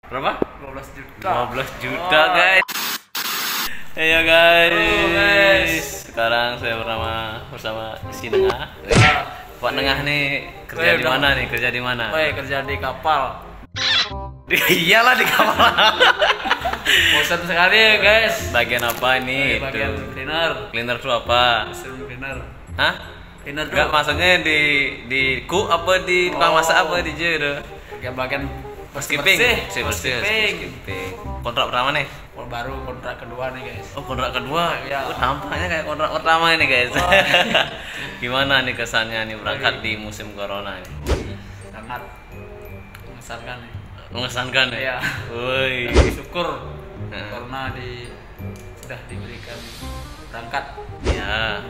Berapa? 12 juta. 12 juta guys. Ayo guys. Sekarang saya bersama si Nengah. Pak Nengah nih kerja di mana nih? Kerja di mana? Kerja di kapal. Iyalah di kapal. Bosan sekali ya guys. Bagian apa ini? Bagian cleaner. Cleaner tuh apa? Mesin cleaner. Hah? Cleaner Enggak, tuh. maksudnya di cook apa di tukang masak apa di jero? Bagian Housekeeping. Housekeeping. Kontrak pertama nih? Baru kontrak kedua nih guys. Oh, kontrak kedua. Ya. Tampaknya kayak kontrak pertama ini guys. Oh. Gimana nih kesannya nih berangkat di musim corona ini? Sangat mengesankan nih. Mengesankan ya? Iya. Woi. Syukur karena sudah diberikan berangkat. Ya.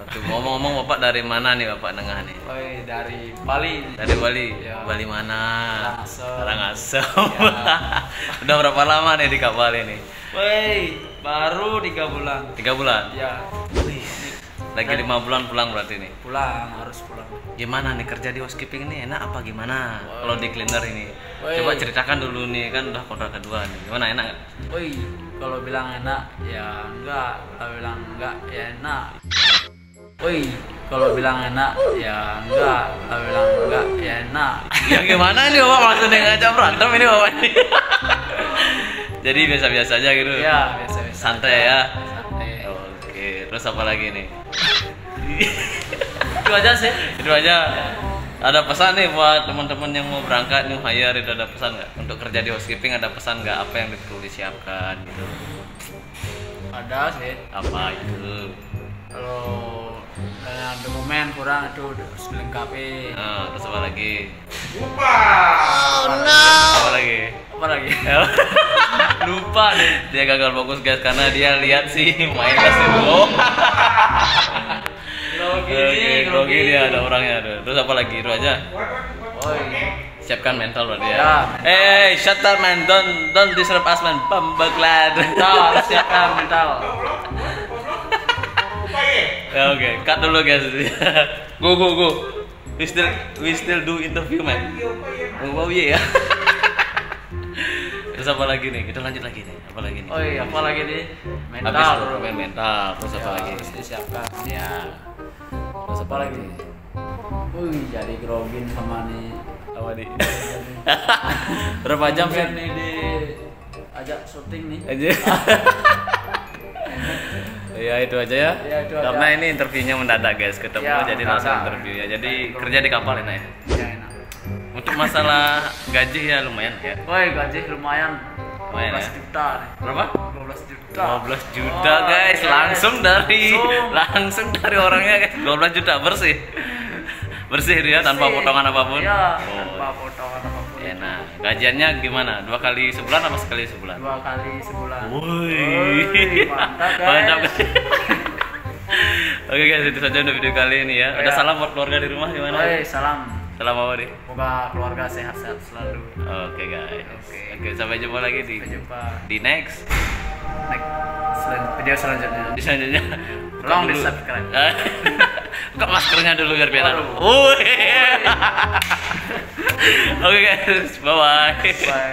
Tuh, ngomong-ngomong Bapak dari mana nih Bapak Nengah nih? Dari Bali. Dari Bali? Ya. Bali mana? Karangasem. Karangasem. Ya. Udah berapa lama nih di kapal ini? Baru 3 bulan. 3 bulan? Ya. Lagi 5 bulan pulang berarti nih? Harus pulang. Gimana nih kerja di housekeeping ini enak apa gimana? Kalau di cleaner ini? Coba ceritakan dulu nih, kan udah kontrak kedua nih. Gimana, enak nggak? Kalau bilang enak ya enggak, kalau bilang enggak ya enak. Kalau bilang enak ya enggak, kalau bilang enggak ya enak. Ya gimana nih Bapak, maksudnya ngajak berantem ini Bapak ini? Jadi biasa-biasa aja gitu? Ya, biasa-biasa. Santai ya? Santai. Oke, terus apa lagi nih? Itu aja sih. Itu aja. Ada pesan nih buat teman-teman yang mau berangkat new hire, itu ada pesan nggak? Untuk kerja di housekeeping ada pesan nggak? Apa yang perlu disiapkan gitu? Ada sih. Apa itu? Kalau dokumen kurang itu harus dilengkapi. Nah, terus apa lagi? Lupa. Apa lagi? Apa lagi? Lupa deh. Dia gagal fokus guys karena dia lihat sih main basketball. Grogi dia ada orangnya ada. Terus apa lagi? Itu aja. Siapkan mental berarti ya. Shut up man, don't disturb us man. Pembeklat. Mental harus siapkan mental. Ya oke, cut dulu guys. Go. We still do interview man. Oh iya. Terus apa lagi nih? Kita lanjut lagi nih. Apa lagi nih? Apa lagi nih? Mental. Habis main mental. Terus apa lagi? Harus disiapkan. Ya. Terus apa lagi? Jadi grogin sama nih. Apa nih? Berapa jam sih? Nih di ajak syuting nih. Aja. Ya itu aja ya. Itu aja. Karena ini interviewnya mendadak guys, ketemu Ya, jadi langsung interview ya. Jadi kerja di kapal enak ya. Ya enak. Untuk masalah gaji ya lumayan ya. Gaji lumayan. Lumayan 12 ya. juta nih. Berapa? 12 juta. 12 juta guys, langsung dari orangnya guys. 12 juta bersih. Bersih dia tanpa potongan apapun. Iya, tanpa potongan apapun. Enak. Gajiannya gimana? 2 kali sebulan apa sekali sebulan? 2 kali sebulan. Woi. Mantap guys. Oke guys, itu saja untuk video kali ini ya. Ada salam buat keluarga di rumah gimana? Salam. Salam apa nih? Semoga keluarga sehat-sehat selalu. Oke guys. Oke, sampai jumpa lagi Sampai jumpa di next video selanjutnya. di selanjutnya. Tolong di subscribe. Buka maskernya dulu biar biar. Oke guys, bye. Bye.